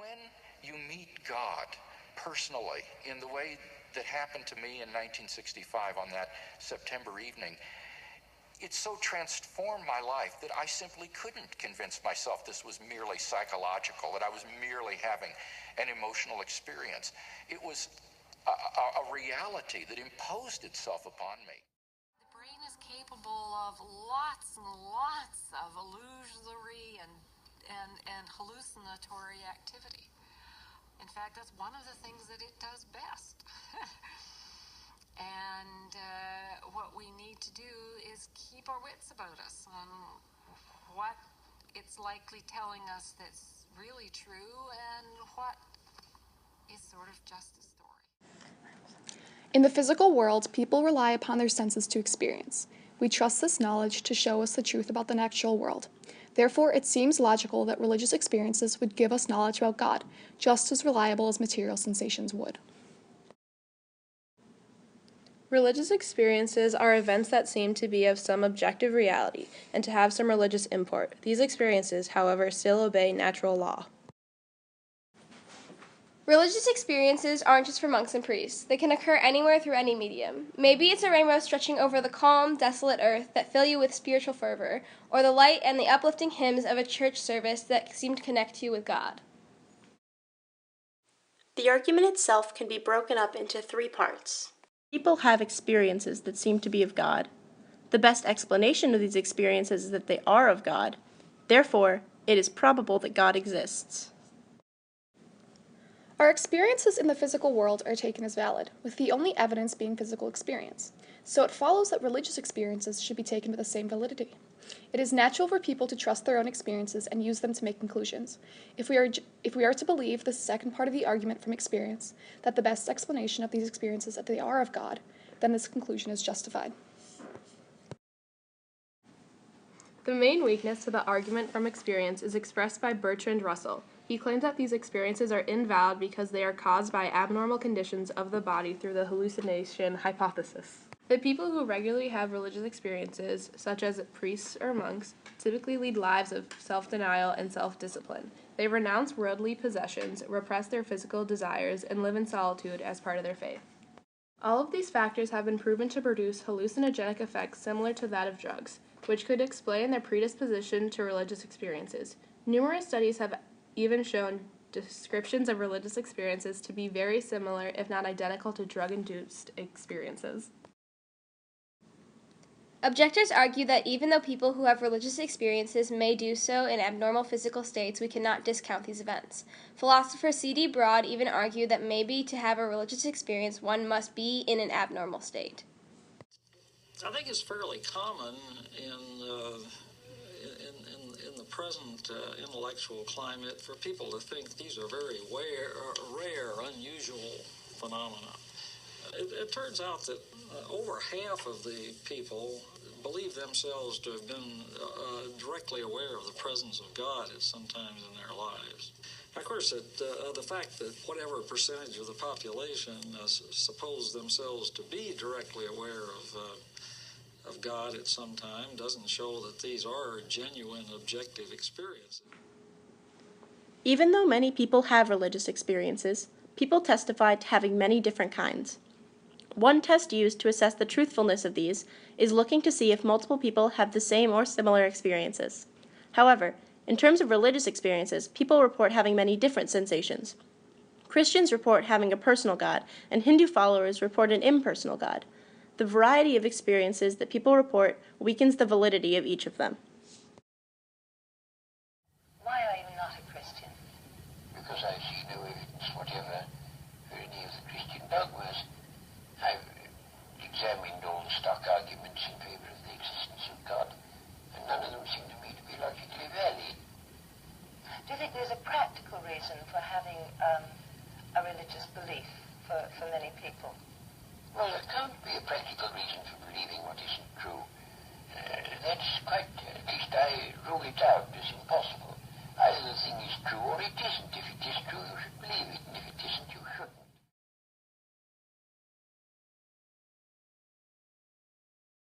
when you meet God personally in the way that happened to me in 1965 on that September evening, it so transformed my life that I simply couldn't convince myself this was merely psychological, that I was merely having an emotional experience. It was a reality that imposed itself upon me. The brain is capable of lots and lots of illusory and hallucinatory activity. In fact, that's one of the things that it does best. And what we need to do is keep our wits about us on what it's likely telling us that's really true and what is sort of just a story. In the physical world, people rely upon their senses to experience. We trust this knowledge to show us the truth about the natural world. Therefore, it seems logical that religious experiences would give us knowledge about God, just as reliable as material sensations would. Religious experiences are events that seem to be of some objective reality and to have some religious import. These experiences, however, still obey natural law. Religious experiences aren't just for monks and priests. They can occur anywhere through any medium. Maybe it's a rainbow stretching over the calm, desolate earth that fill you with spiritual fervor, or the light and the uplifting hymns of a church service that seem to connect you with God. The argument itself can be broken up into 3 parts. People have experiences that seem to be of God. The best explanation of these experiences is that they are of God. Therefore, it is probable that God exists. Our experiences in the physical world are taken as valid, with the only evidence being physical experience. So it follows that religious experiences should be taken with the same validity. It is natural for people to trust their own experiences and use them to make conclusions. If we are to believe the second part of the argument from experience, that the best explanation of these experiences is that they are of God, then this conclusion is justified. The main weakness to the argument from experience is expressed by Bertrand Russell. He claims that these experiences are invalid because they are caused by abnormal conditions of the body through the hallucination hypothesis. The people who regularly have religious experiences, such as priests or monks, typically lead lives of self-denial and self-discipline. They renounce worldly possessions, repress their physical desires, and live in solitude as part of their faith. All of these factors have been proven to produce hallucinogenic effects similar to that of drugs, which could explain their predisposition to religious experiences. Numerous studies have even shown descriptions of religious experiences to be very similar, if not identical, to drug-induced experiences. Objectors argue that even though people who have religious experiences may do so in abnormal physical states, we cannot discount these events. Philosopher C.D. Broad even argued that maybe to have a religious experience, one must be in an abnormal state. I think it's fairly common in the present intellectual climate for people to think these are very rare, unusual phenomena. It turns out that over half of the people believe themselves to have been directly aware of the presence of God at some times in their lives. Of course, the fact that whatever percentage of the population suppose themselves to be directly aware of God at some time doesn't show that these are genuine, objective experiences. Even though many people have religious experiences, people testify to having many different kinds. One test used to assess the truthfulness of these is looking to see if multiple people have the same or similar experiences. However, in terms of religious experiences, people report having many different sensations. Christians report having a personal God, and Hindu followers report an impersonal God. The variety of experiences that people report weakens the validity of each of them. Why are you not a Christian? Because I see no evidence whatever for any of the Christian dogmas. I've examined all the stock arguments in favor of the existence of God, and none of them seem to me to be logically valid. Do you think there's a practical reason for having a religious belief for many people? Well, there can't be a practical reason for believing what isn't true. That's quite, at least I rule it out as impossible.